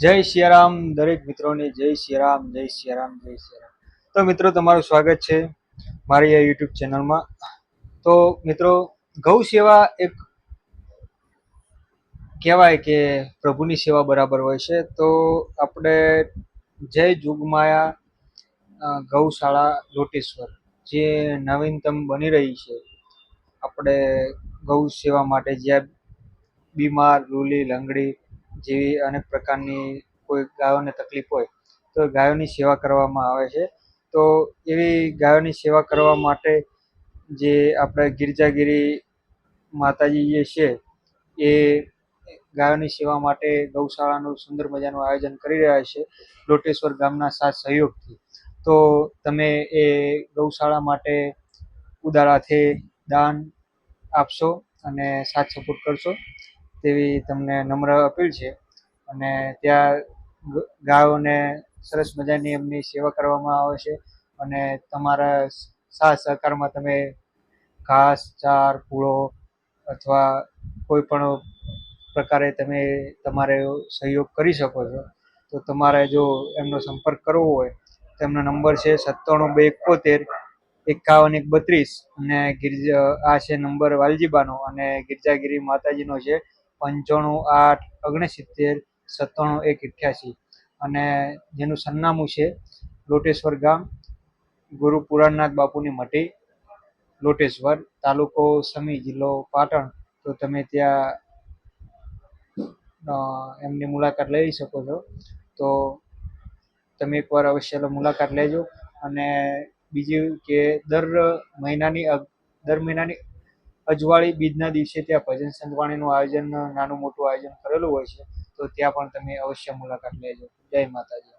જય સિયારામ દરેક મિત્રોને જય સિયારામ જય સિયારામ જય સિયારામ. તો મિત્રો તમારું સ્વાગત છે મારી આ યુટ્યુબ ચેનલમાં. તો મિત્રો, ગૌ સેવા એક કહેવાય કે પ્રભુની સેવા બરાબર હોય છે. તો આપણે જય જુગમાયા ગૌશાળા લોટેશ્વર જે નવીનતમ બની રહી છે આપણે ગૌ સેવા માટે, જ્યાં બીમાર, લૂલી, લંગડી જેવી અનેક પ્રકારની કોઈ ગાયોને તકલીફ હોય તો ગાયોની સેવા કરવામાં આવે છે. તો એવી ગાયોની સેવા કરવા માટે જે આપણે ગિરજાગીરી માતાજી જે છે એ ગાયોની સેવા માટે ગૌશાળાનું સુંદર મજાનું આયોજન કરી રહ્યા છે લોટેશ્વર ગામના સાથ સહયોગથી. તો તમે એ ગૌશાળા માટે ઉદાર હાથે દાન આપશો અને સાથ સપોર્ટ કરશો તેવી તમને નમ્ર અપીલ છે. અને ત્યાં ગાયોને સરસ મજાની એમની સેવા કરવામાં આવે છે અને તમારા સાથ સહકારમાં તમે ઘાસ, ચાર, પૂળો અથવા કોઈ પણ પ્રકારે તમે તમારે સહયોગ કરી શકો છો. તો તમારે જો એમનો સંપર્ક કરવો હોય તો એમનો નંબર છે 97 271 51 132 અને આ છે નંબર વાલજીબાનો, અને ગિરજાગીરી માતાજીનો છે 95 8 69 1 87 અને જેનું સરનામું છે લોટેશ્વર ગામ, ગુરુ પુરાણનાથ બાપુની મઢી, લોટેશ્વર, તાલુકો સમી, જિલ્લો પાટણ. તો તમે ત્યાં એમની મુલાકાત લઈ શકો છો. તો તમે એકવાર અવશ્ય મુલાકાત લેજો. અને બીજું કે દર મહિનાની અજવાળી બીજના દિવસે ત્યાં ભજન સંતવાણીનું આયોજન, નાનું મોટું આયોજન કરેલું હોય છે. તો ત્યાં પણ તમે અવશ્ય મુલાકાત લેજો. જય માતાજી.